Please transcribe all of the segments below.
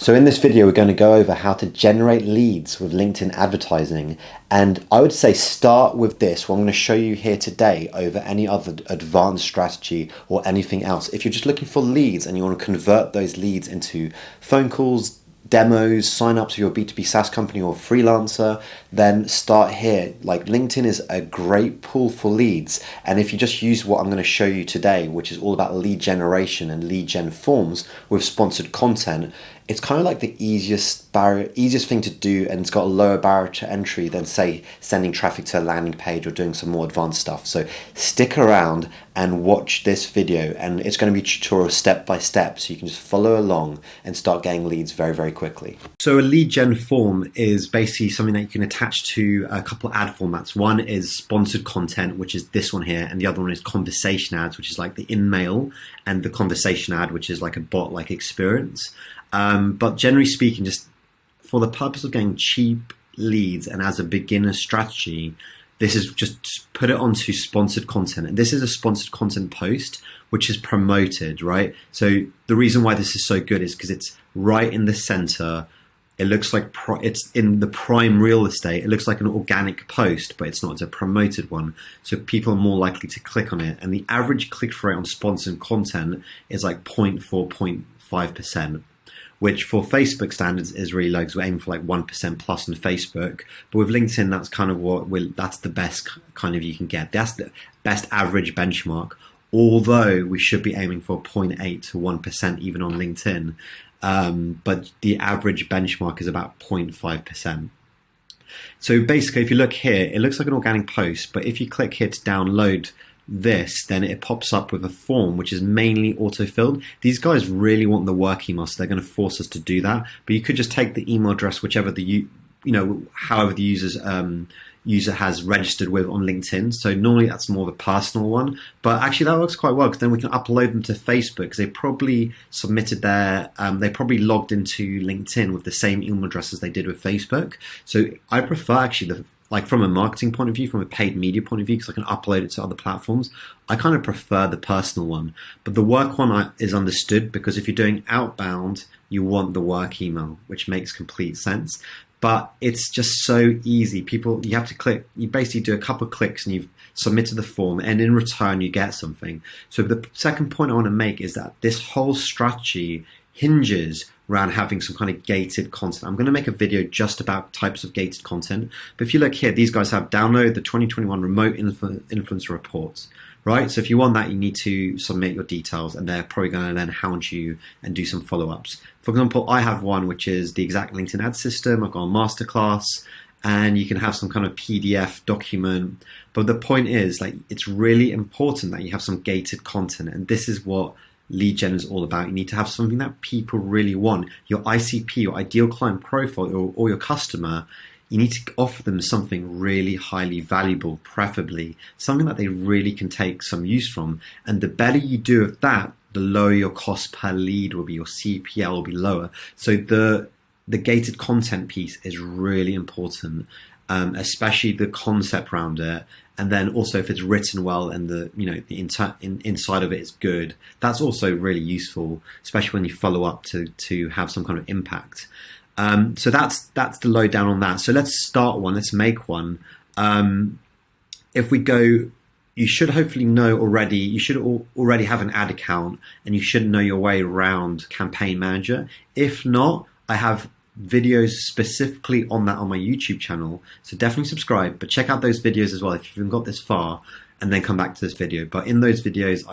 So in this video, we're going to go over how to generate leads with LinkedIn advertising. And I would say start with this, what I'm going to show you here today, over any other advanced strategy or anything else. If you're just looking for leads and you want to convert those leads into phone calls, demos, sign ups for your B2B SaaS company or freelancer, then start here. Like, LinkedIn is a great pool for leads. And if you just use what I'm going to show you today, which is all about lead generation and lead gen forms with sponsored content, it's kind of like the easiest thing to do, and it's got a lower barrier to entry than, say, sending traffic to a landing page or doing some more advanced stuff. So stick around and watch this video, and it's going to be tutorial step by step, so you can just follow along and start getting leads very, very quickly. So a lead gen form is basically something that you can attach to a couple of ad formats. One is sponsored content, which is this one here, and the other one is conversation ads, which is like the in-mail, and the conversation ad, which is like a bot-like experience. But generally speaking, just for the purpose of getting cheap leads and as a beginner strategy, this is just put it onto sponsored content. And this is a sponsored content post, which is promoted, right? So the reason why this is so good is because it's right in the center. It looks like it's in the prime real estate. It looks like an organic post, but it's not. It's a promoted one. So people are more likely to click on it. And the average click-through rate on sponsored content is like 0.4, 0.5%. which for Facebook standards is really low, because we're aiming for like 1% plus on Facebook. But with LinkedIn, that's kind of that's the best kind of you can get. That's the best average benchmark, although we should be aiming for 0.8 to 1% even on LinkedIn. But the average benchmark is about 0.5%. So basically, if you look here, it looks like an organic post, but if you click here to download this, then it pops up with a form which is mainly auto-filled. These guys really want the work email, so they're going to force us to do that. But you could just take the email address, whichever however the user has registered with on LinkedIn. So normally that's more of a personal one, but actually that works quite well, because then we can upload them to Facebook, because they probably submitted they probably logged into LinkedIn with the same email address as they did with Facebook. So I prefer actually like from a marketing point of view, from a paid media point of view, because I can upload it to other platforms, I kind of prefer the personal one. But the work one is understood, because if you're doing outbound, you want the work email, which makes complete sense. But it's just so easy. You have to click, you basically do a couple of clicks and you've submitted the form, and in return you get something. So the second point I want to make is that this whole strategy hinges around having some kind of gated content. I'm going to make a video just about types of gated content. But if you look here, these guys have download the 2021 remote influencer reports, right? So if you want that, you need to submit your details, and they're probably going to then hound you and do some follow-ups. For example, I have one which is the exact LinkedIn ad system. I've got a masterclass, and you can have some kind of PDF document. But the point is, like, it's really important that you have some gated content, and this is what lead gen is all about. You need to have something that people really want. Your ICP, your ideal client profile, or your customer, you need to offer them something really highly valuable, preferably something that they really can take some use from. And the better you do of that, the lower your cost per lead will be. Your CPL will be lower. So the gated content piece is really important, especially the concept around it. And then also if it's written well and the inside of it is good, that's also really useful, especially when you follow up to have some kind of impact. So that's the lowdown on that. So let's start one. Let's make one. If we go, you should hopefully know already. You should already have an ad account, and you should know your way around Campaign Manager. If not, I have videos specifically on that on my YouTube channel, so definitely subscribe, but check out those videos as well if you haven't got this far, and then come back to this video. But in those videos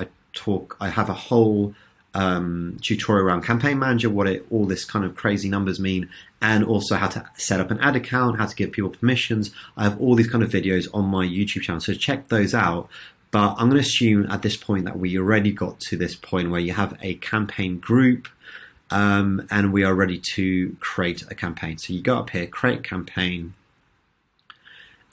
I have a whole tutorial around Campaign Manager, what all this kind of crazy numbers mean, and also how to set up an ad account, how to give people permissions. I have all these kind of videos on my YouTube channel, so check those out. But I'm going to assume at this point that we already got to this point where you have a campaign group, and we are ready to create a campaign. So you go up here, create campaign,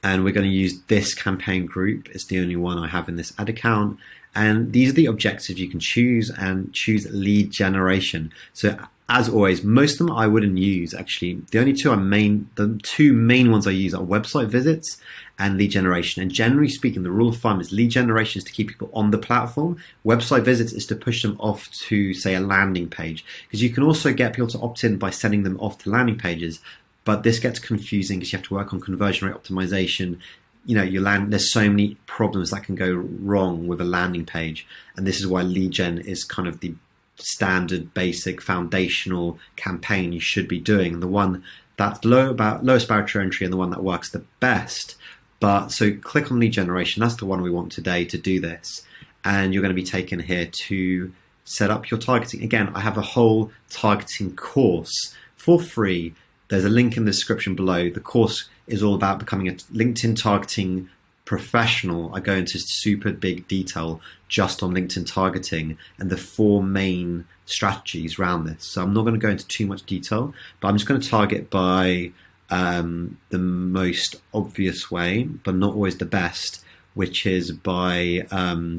and we're going to use this campaign group. It's the only one I have in this ad account. And these are the objectives you can choose, and choose lead generation. So as always, most of them I wouldn't use actually. The two main ones I use are website visits and lead generation. And generally speaking, the rule of thumb is lead generation is to keep people on the platform. Website visits is to push them off to, say, a landing page. Because you can also get people to opt in by sending them off to landing pages. But this gets confusing because you have to work on conversion rate optimization. There's so many problems that can go wrong with a landing page. And this is why lead gen is kind of the standard, basic, foundational campaign you should be doing. The one that's lowest barrier to entry and the one that works the best. But so click on lead generation. That's the one we want today to do this. And you're going to be taken here to set up your targeting. Again, I have a whole targeting course for free. There's a link in the description below. The course is all about becoming a LinkedIn targeting professional. I go into super big detail just on LinkedIn targeting and the 4 main strategies around this. So I'm not going to go into too much detail, but I'm just going to target by the most obvious way, but not always the best, which is by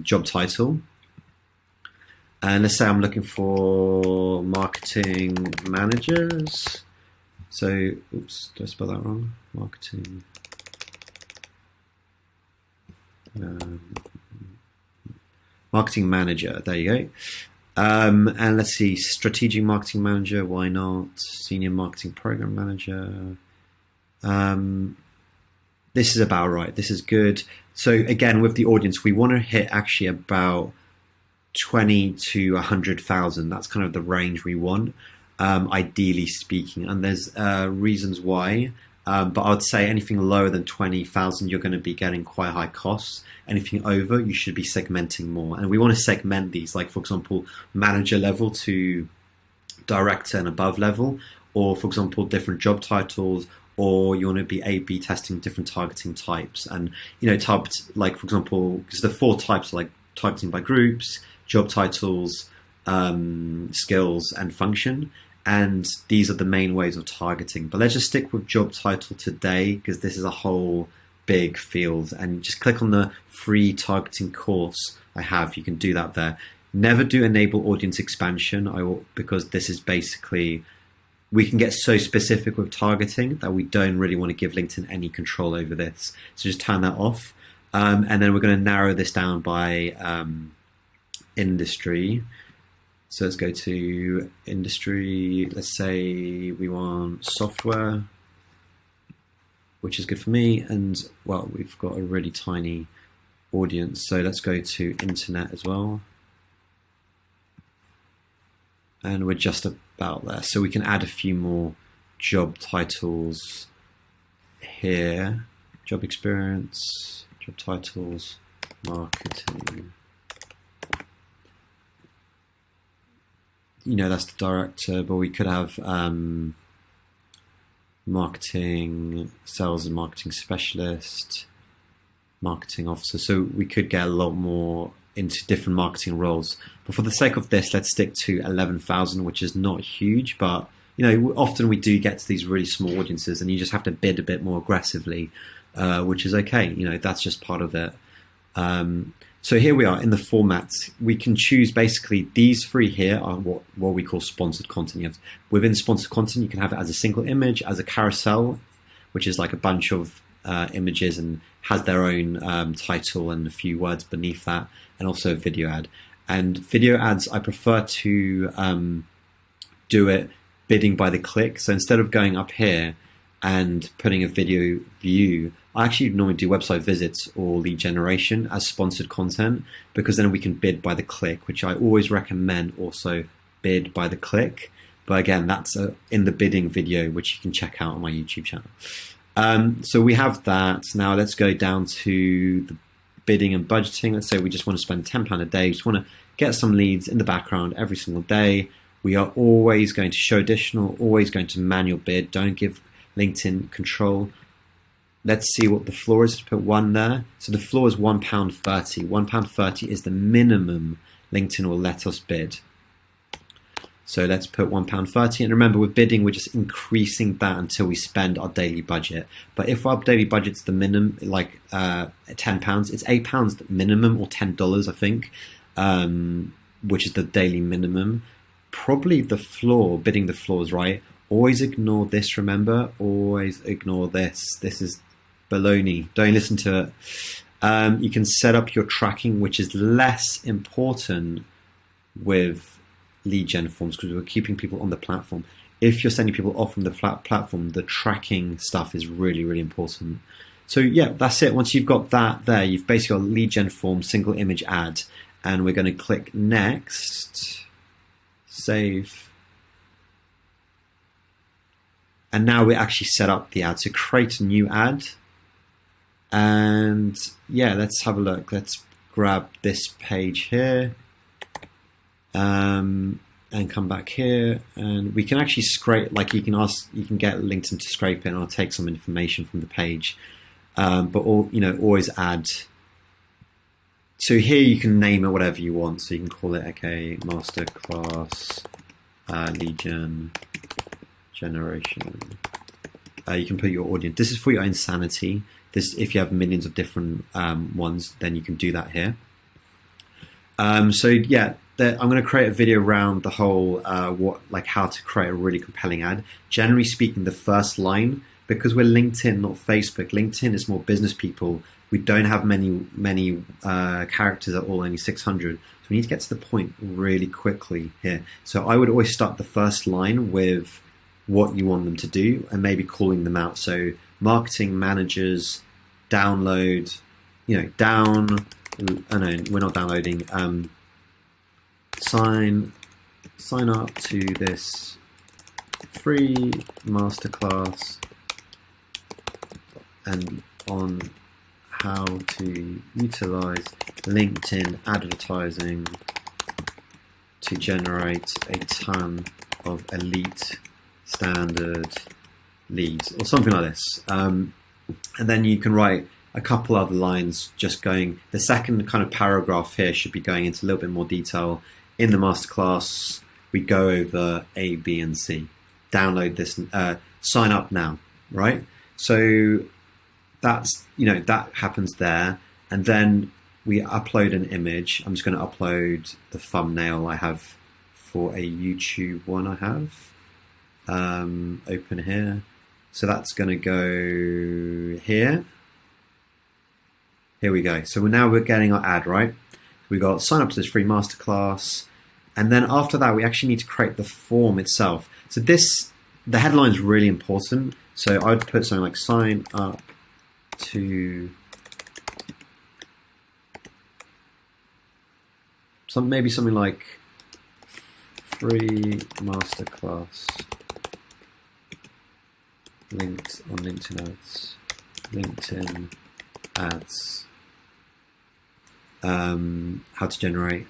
job title. And let's say I'm looking for marketing managers. So, oops, did I spell that wrong? Marketing. Marketing manager, there you go. And let's see, strategic marketing manager, why not? Senior marketing program manager. This is about right. This is good. So again, with the audience, we want to hit actually about 20 to 100,000. That's kind of the range we want, ideally speaking. And there's reasons why. But I would say anything lower than 20,000, you're going to be getting quite high costs. Anything over, you should be segmenting more. And we want to segment these, like, for example, manager level to director and above level, or, for example, different job titles, or you want to be A/B testing different targeting types. And, like, for example, because the 4 types are like targeting by groups, job titles, skills, and function. And these are the main ways of targeting. But let's just stick with job title today because this is a whole big field. And just click on the free targeting course I have. You can do that there. Never do enable audience expansion because this is basically, we can get so specific with targeting that we don't really want to give LinkedIn any control over this. So just turn that off. And then we're going to narrow this down by industry. So let's go to industry. Let's say we want software, which is good for me. And well, we've got a really tiny audience. So let's go to internet as well. And we're just about there. So we can add a few more job titles here. Job experience, job titles, marketing. That's the director, but we could have marketing, sales and marketing specialist, marketing officer. So we could get a lot more into different marketing roles. But for the sake of this, let's stick to 11,000, which is not huge, but often we do get to these really small audiences and you just have to bid a bit more aggressively, which is okay. That's just part of it. So here we are in the formats. We can choose basically these 3 here are what we call sponsored content. Within sponsored content, you can have it as a single image, as a carousel, which is like a bunch of images and has their own title and a few words beneath that, and also a video ad. And video ads, I prefer to do it bidding by the click. So instead of going up here and putting a video view, I actually normally do website visits or lead generation as sponsored content, because then we can bid by the click, which I always recommend also bid by the click. But again, that's in the bidding video, which you can check out on my YouTube channel. So we have that. Now let's go down to the bidding and budgeting. Let's say we just want to spend £10 a day. We just want to get some leads in the background every single day. We are always going to show additional, always going to manual bid. Don't give LinkedIn control. Let's see what the floor is. Let's put 1 there. So the floor is £1.30. £1.30 is the minimum LinkedIn will let us bid. So let's put £1.30. And remember, with bidding, we're just increasing that until we spend our daily budget. But if our daily budget's the minimum, like £10, it's £8 minimum, or $10, I think, which is the daily minimum. probably the floor, bidding the floors, right? Always ignore this, remember? Always ignore this. This is baloney. Don't listen to it. You can set up your tracking, which is less important with lead gen forms because we're keeping people on the platform. If you're sending people off from the platform, the tracking stuff is really, really important. So yeah, that's it. Once you've got that there, you've basically got lead gen form, single image ad, and we're going to click next, save. And now we actually set up the ad. So create a new ad. And yeah, let's have a look. Let's grab this page here. And come back here, and we can actually scrape, like you can get LinkedIn to scrape it, and I'll take some information from the page. But always add. So here you can name it whatever you want. So you can call it, okay, masterclass lead generation. You can put your audience. This is for your own sanity. This, if you have millions of different ones, then you can do that here. So yeah. I'm going to create a video around the whole how to create a really compelling ad. Generally speaking, the first line, because we're LinkedIn, not Facebook. LinkedIn is more business people. We don't have many characters at all, only 600. So we need to get to the point really quickly here. So I would always start the first line with what you want them to do and maybe calling them out. So marketing managers, download, down. Oh no, we're not downloading. Sign up to this free masterclass and on how to utilize LinkedIn advertising to generate a ton of elite standard leads, or something like this. And then you can write a couple other lines just going, the second kind of paragraph here should be going into a little bit more detail. In the masterclass, we go over A, B, and C. Download this, sign up now, right? So that's, that happens there. And then we upload an image. I'm just going to upload the thumbnail I have for a YouTube one I have. Open here. So that's going to go here. Here we go. So now we're getting our ad, right? We got sign up to this free masterclass. And then after that, we actually need to create the form itself. So the headline is really important. So I would put something like sign up to maybe something like free masterclass linked on LinkedIn ads. LinkedIn ads. How to generate,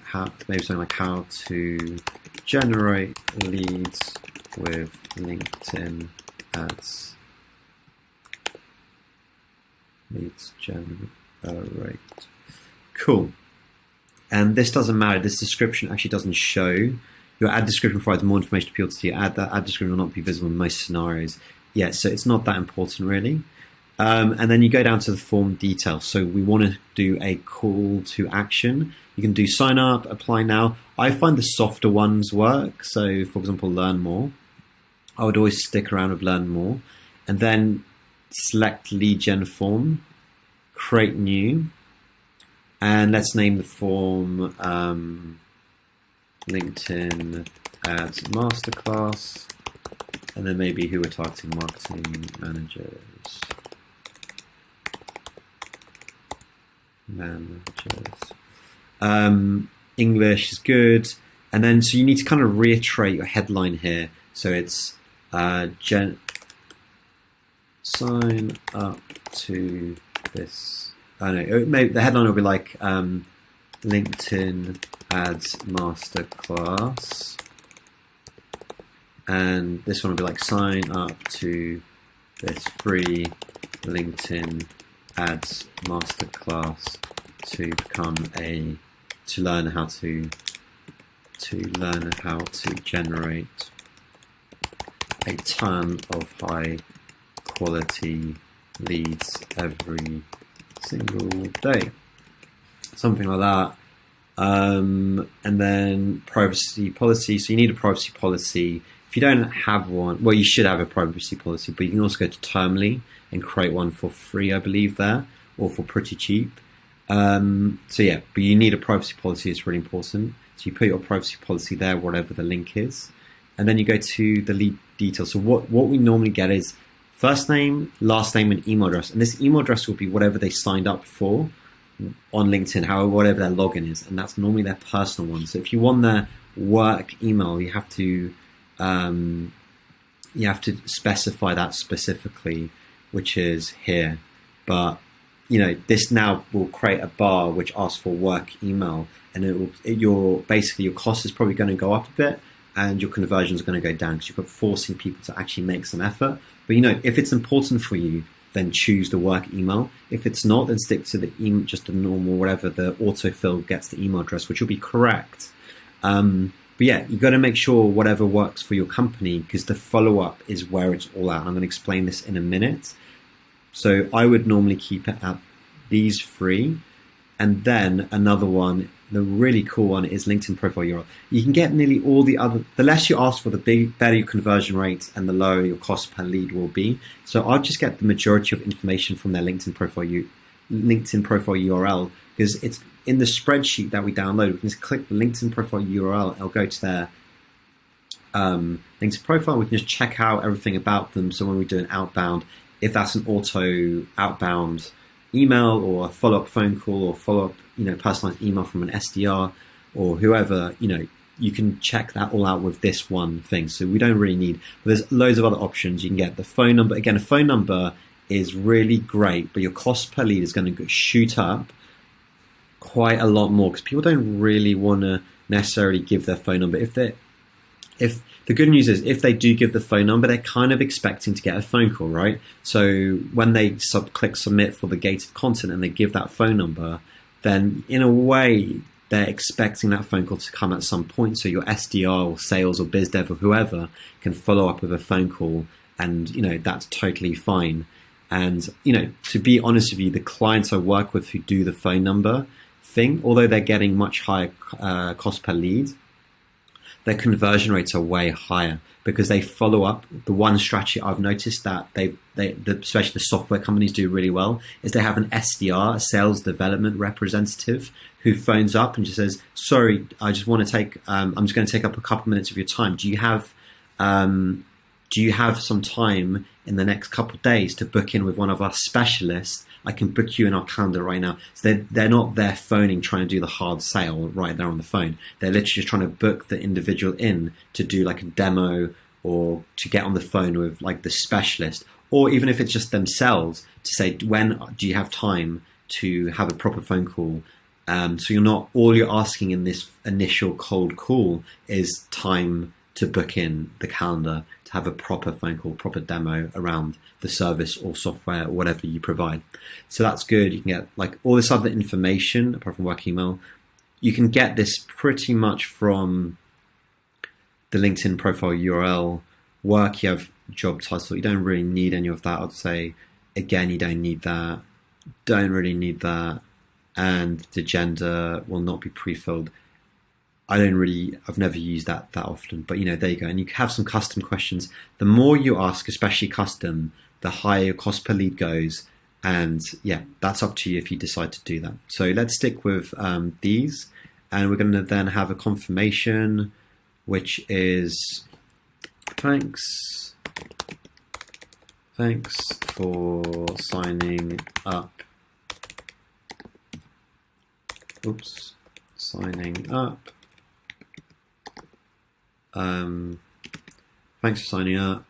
maybe something like how to generate leads with LinkedIn ads. Leads generate. Cool. And this doesn't matter. This description actually doesn't show. Your ad description provides more information to people to see. That ad description will not be visible in most scenarios. Yeah, so it's not that important really. And then you go down to the form details. So we want to do a call to action. You can do sign up, apply now. I find the softer ones work. So for example, learn more. I would always stick around with learn more. And then select lead gen form, create new. And let's name the form LinkedIn Ads Masterclass. And then maybe who we're targeting, marketing managers. English is good, and then so you need to kind of reiterate your headline here. So it's sign up to this. I don't know. Maybe the headline will be like LinkedIn Ads Masterclass, and this one will be like sign up to this free LinkedIn Ads Masterclass to learn how to generate a ton of high quality leads every single day. Something like that. And then privacy policy. So you need a privacy policy. If you don't have one, well, you should have a privacy policy, but you can also go to Termly and create one for free, I believe, there, or for pretty cheap. So yeah, but you need a privacy policy. It's really important. So you put your privacy policy there, whatever the link is, and then you go to the lead details. So what we normally get is first name, last name, and email address. And this email address will be whatever they signed up for on LinkedIn, however, whatever their login is, and that's normally their personal one. So if you want their work email, you have to specify that specifically, which is here. But you know, this now will create a bar which asks for work email, and your cost is probably going to go up a bit, and your conversions are going to go down because you're forcing people to actually make some effort. But you know, if it's important for you, then choose the work email. If it's not, then stick to the just the normal, whatever the autofill gets the email address, which will be correct. But yeah, you got to make sure whatever works for your company, because the follow-up is where it's all at. I'm going to explain this in a minute. So I would normally keep it at these three. And then another one, the really cool one, is LinkedIn profile URL. You can get nearly all the other, the less you ask for, the better your conversion rate and the lower your cost per lead will be. So I'll just get the majority of information from their LinkedIn profile URL, because it's in the spreadsheet that we download. We can just click the LinkedIn profile URL. It'll go to their LinkedIn profile. We can just check out everything about them. So when we do an outbound, if that's an auto outbound email or a follow-up phone call or follow-up, personalized email from an SDR or whoever, you can check that all out with this one thing. So we don't really need, but there's loads of other options. You can get the phone number. Again, a phone number is really great, but your cost per lead is going to shoot up quite a lot more because people don't really want to necessarily give their phone number. If the good news is, if they do give the phone number, they're kind of expecting to get a phone call, right? So when they click submit for the gated content and they give that phone number, then in a way, they're expecting that phone call to come at some point. So your SDR or sales or biz dev or whoever can follow up with a phone call, and that's totally fine. And to be honest with you, the clients I work with who do the phone number thing, although they're getting much higher cost per lead, their conversion rates are way higher because they follow up. The one strategy I've noticed that especially the software companies do really well is they have an SDR, a sales development representative, who phones up and just says, "Sorry, I just want to take. I'm just going to take up a couple minutes of your time. Do you have some time in the next couple of days to book in with one of our specialists? I can book you in our calendar right now." So they're not there phoning, trying to do the hard sale right there on the phone. They're literally just trying to book the individual in to do like a demo or to get on the phone with like the specialist, or even if it's just themselves to say, when do you have time to have a proper phone call? So all you're asking in this initial cold call is time to book in the calendar to have a proper phone call, proper demo around the service or software or whatever you provide. So that's good. You can get like all this other information apart from work email. You can get this pretty much from the LinkedIn profile URL. Work, you have job title. You don't really need any of that. I'd say, again, you don't need that. Don't really need that. And the gender will not be pre-filled. I've never used that often, but there you go. And you have some custom questions. The more you ask, especially custom, the higher your cost per lead goes. And yeah, that's up to you if you decide to do that. So let's stick with these, and we're going to then have a confirmation, which is thanks for signing up. Signing up. Thanks for signing up.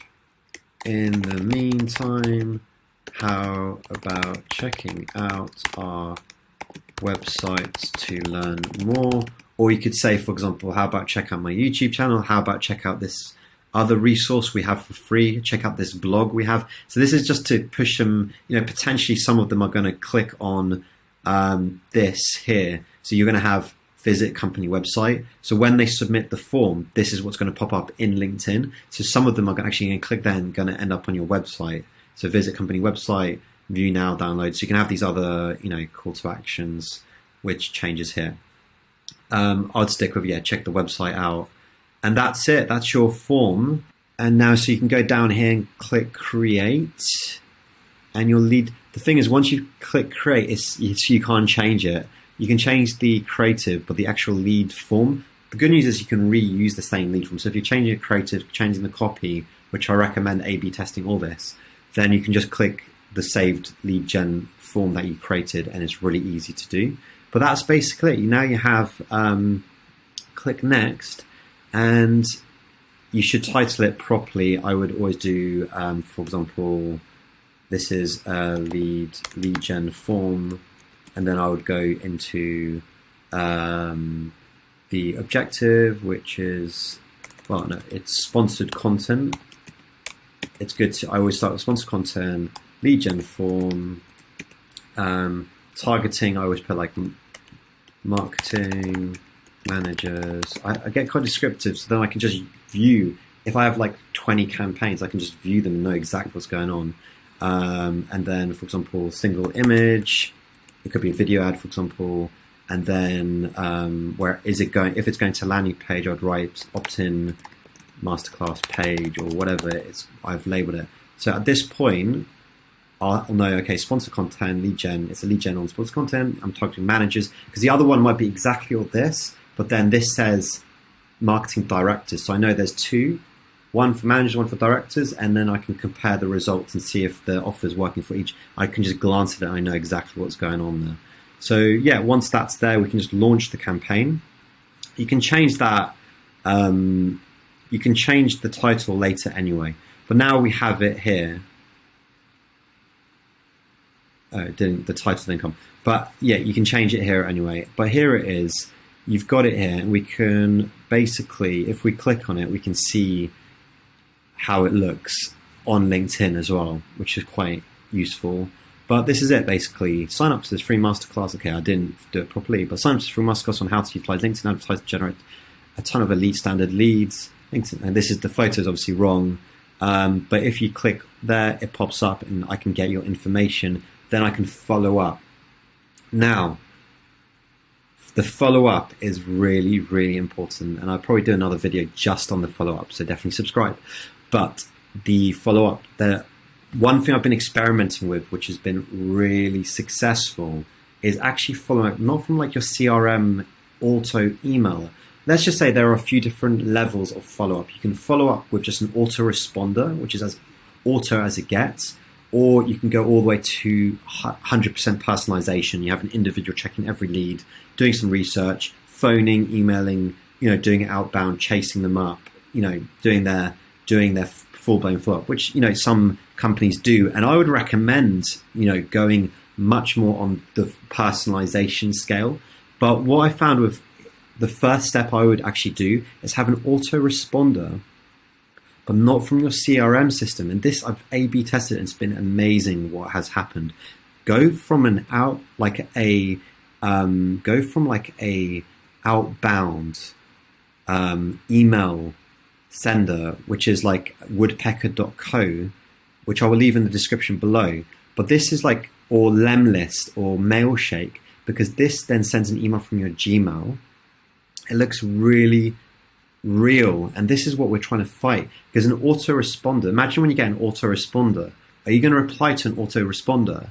In the meantime, how about checking out our websites to learn more? Or you could say, for example, how about check out my YouTube channel? How about check out this other resource we have for free? Check out this blog we have. So this is just to push them, potentially some of them are going to click on this here. So you're going to have visit company website. So when they submit the form, this is what's going to pop up in LinkedIn. So some of them are actually going to click there and going to end up on your website. So visit company website, view now, download. So you can have these other, call to actions, which changes here. I'd stick with, check the website out. And that's it. That's your form. And now, so you can go down here and click create. And your lead, the thing is, once you click create, you can't change it. You can change the creative, but the actual lead form, the good news is you can reuse the same lead form. So if you're changing the creative, changing the copy, which I recommend A/B testing all this, then you can just click the saved lead gen form that you created, and it's really easy to do. But that's basically it. Now you have click next, and you should title it properly. I would always do, for example, this is a lead gen form, and then I would go into the objective, which is, well, no, it's sponsored content. It's good to, I always start with sponsored content, lead gen form, targeting, I always put like marketing managers. I get quite descriptive, so then I can just view, if I have like 20 campaigns, I can just view them and know exactly what's going on. And then, for example, single image, it could be a video ad, for example, and then where is it going? If it's going to landing page, I'd write opt-in masterclass page or whatever I've labeled it. So at this point, I'll know, okay, sponsor content, lead gen, it's a lead gen on sponsor content, I'm targeting managers, because the other one might be exactly all this, but then this says marketing directors. So I know there's two, one for managers, one for directors, and then I can compare the results and see if the offer is working for each. I can just glance at it and I know exactly what's going on there. So yeah, once that's there, we can just launch the campaign. You can change that. You can change the title later anyway. But now we have it here. The title didn't come. But yeah, you can change it here anyway. But here it is. You've got it here. And we can basically, if we click on it, we can see how it looks on LinkedIn as well, which is quite useful. But this is it, basically. Sign up to this free masterclass. Okay, I didn't do it properly, but sign up to this free masterclass on how to utilize LinkedIn advertising to generate a ton of elite standard leads. LinkedIn, and this is, the photo is obviously wrong. But if you click there, it pops up and I can get your information. Then I can follow up. Now, the follow-up is really, really important. And I'll probably do another video just on the follow-up, so definitely subscribe. But the follow-up, the one thing I've been experimenting with, which has been really successful, is actually following up, not from like your CRM auto email. Let's just say there are a few different levels of follow-up. You can follow up with just an autoresponder, which is as auto as it gets, or you can go all the way to 100% personalization. You have an individual checking every lead, doing some research, phoning, emailing, doing it outbound, chasing them up, doing their full-blown follow-up, which, some companies do. And I would recommend, going much more on the personalization scale. But what I found with the first step I would actually do is have an autoresponder, but not from your CRM system. And this, I've A/B tested, and it's been amazing what has happened. Go from a outbound email sender, which is like woodpecker.co, which I will leave in the description below. But this is like, or Lemlist or Mailshake, because this then sends an email from your Gmail. It looks really real. And this is what we're trying to fight. Because an autoresponder, imagine when you get an autoresponder, are you going to reply to an autoresponder?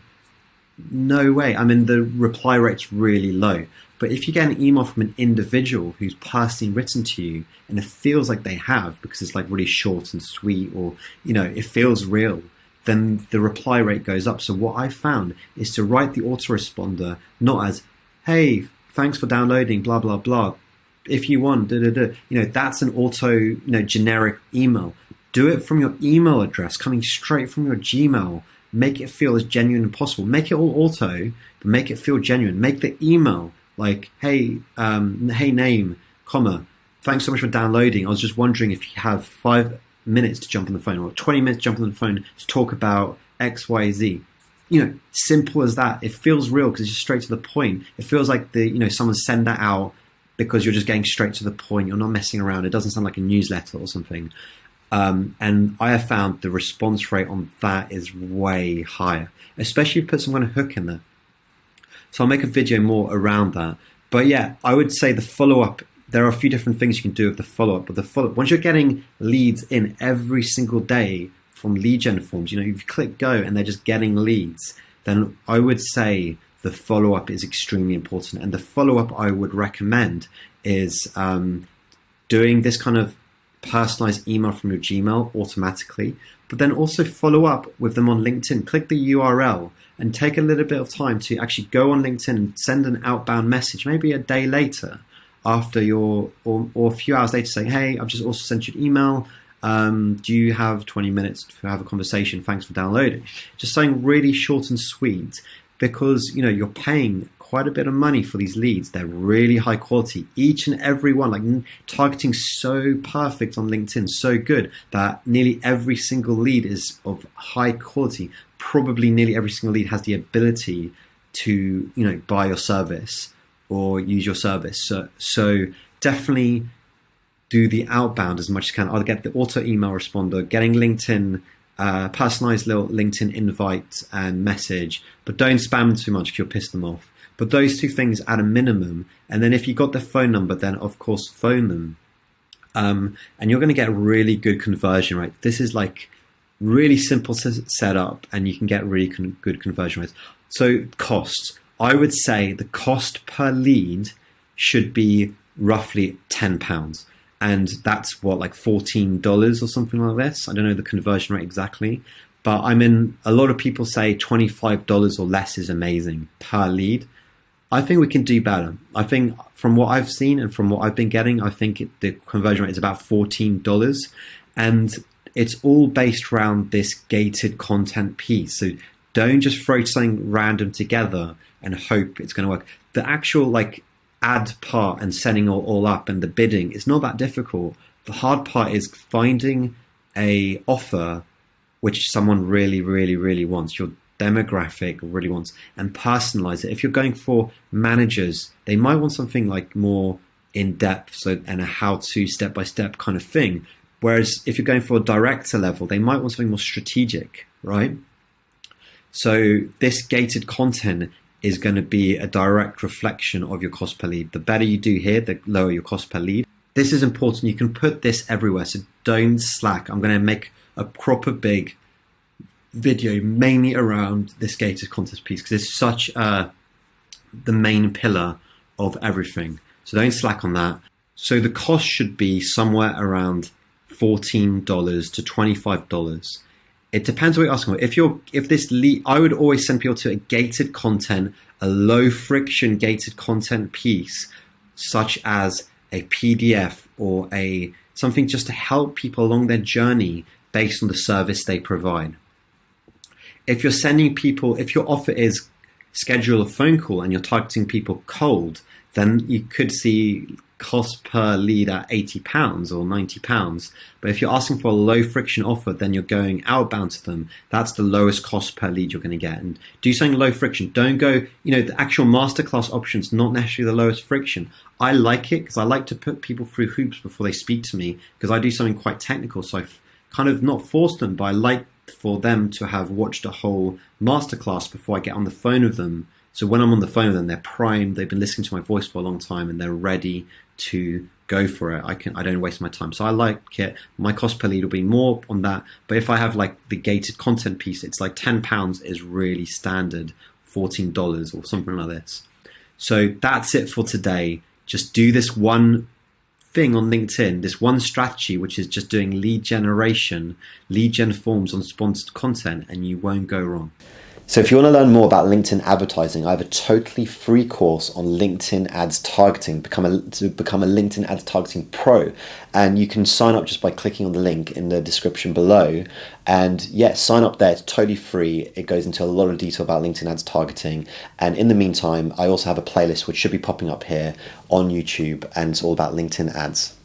No way. I mean, the reply rate's really low. But if you get an email from an individual who's personally written to you, and it feels like they have, because it's like really short and sweet, or, it feels real, then the reply rate goes up. So what I found is to write the autoresponder not as, hey, thanks for downloading, blah, blah, blah. If you want, that's an auto, generic email. Do it from your email address, coming straight from your Gmail. Make it feel as genuine as possible. Make it all auto, but make it feel genuine. Make the email like, hey name, comma, thanks so much for downloading. I was just wondering if you have 5 minutes to jump on the phone, or 20 minutes to jump on the phone to talk about X, Y, Z. Simple as that. It feels real because it's just straight to the point. It feels like someone send that out because you're just getting straight to the point. You're not messing around. It doesn't sound like a newsletter or something. And I have found the response rate on that is way higher, especially if you put some kind of hook in there. So I'll make a video more around that. But yeah, I would say the follow up. There are a few different things you can do with the follow up. But the follow up, once you're getting leads in every single day from lead gen forms, if you click go and they're just getting leads, then I would say the follow up is extremely important. And the follow up I would recommend is doing this kind of personalized email from your Gmail automatically, but then also follow up with them on LinkedIn. Click the URL and take a little bit of time to actually go on LinkedIn and send an outbound message, maybe a day later after or a few hours later, saying, hey, I've just also sent you an email. Do you have 20 minutes to have a conversation? Thanks for downloading. Just something really short and sweet, because you're paying quite a bit of money for these leads. They're really high quality, each and every one. Like, targeting so perfect on LinkedIn, so good that nearly every single lead is of high quality. Probably nearly every single lead has the ability to buy your service or use your service. So definitely do the outbound as much as you can. I'll get the auto email responder, getting LinkedIn, personalized little LinkedIn invite and message, but don't spam them too much because you'll piss them off. But those two things at a minimum. And then if you got their phone number, then of course phone them. And you're going to get a really good conversion rate. This is like really simple to set up, and you can get really good conversion rates. So costs, I would say the cost per lead should be roughly £10. And that's like $14 or something like this. I don't know the conversion rate exactly, but a lot of people say $25 or less is amazing per lead. I think we can do better. I think from what I've seen and from what I've been getting, I think the conversion rate is about $14. And it's all based around this gated content piece. So don't just throw something random together and hope it's going to work. The actual ad part and setting all up and the bidding is not that difficult. The hard part is finding a offer which someone really, really, really wants, your demographic really wants, and personalize it. If you're going for managers, they might want something more in depth, and a how-to step-by-step kind of thing. Whereas if you're going for a director level, they might want something more strategic, right? So this gated content is going to be a direct reflection of your cost per lead. The better you do here, the lower your cost per lead. This is important. You can put this everywhere, so don't slack. I'm going to make a proper big video mainly around this gated content piece because it's such the main pillar of everything. So don't slack on that. So the cost should be somewhere around $14 to $25. It depends what you're asking for. If this lead, I would always send people to a gated content, a low friction gated content piece, such as a PDF or something just to help people along their journey based on the service they provide. If you're sending people, if your offer is schedule a phone call and you're targeting people cold, then you could see cost per lead at £80 or £90. But if you're asking for a low friction offer, then you're going outbound to them. That's the lowest cost per lead you're going to get. And do something low friction. Don't go, the actual masterclass option's not necessarily the lowest friction. I like it because I like to put people through hoops before they speak to me because I do something quite technical. So I've kind of not forced them, but I like for them to have watched a whole masterclass before I get on the phone with them. So when I'm on the phone with them, they're primed, they've been listening to my voice for a long time, and they're ready to go for it. I don't waste my time. So I like it. My cost per lead will be more on that. But if I have the gated content piece, it's £10 is really standard, $14 or something like this. So that's it for today. Just do this one thing on LinkedIn, this one strategy, which is just doing lead generation, lead gen forms on sponsored content, and you won't go wrong. So if you want to learn more about LinkedIn advertising, I have a totally free course on LinkedIn ads targeting, to become a LinkedIn ads targeting pro. And you can sign up just by clicking on the link in the description below. And sign up there. It's totally free. It goes into a lot of detail about LinkedIn ads targeting. And in the meantime, I also have a playlist which should be popping up here on YouTube, and it's all about LinkedIn ads.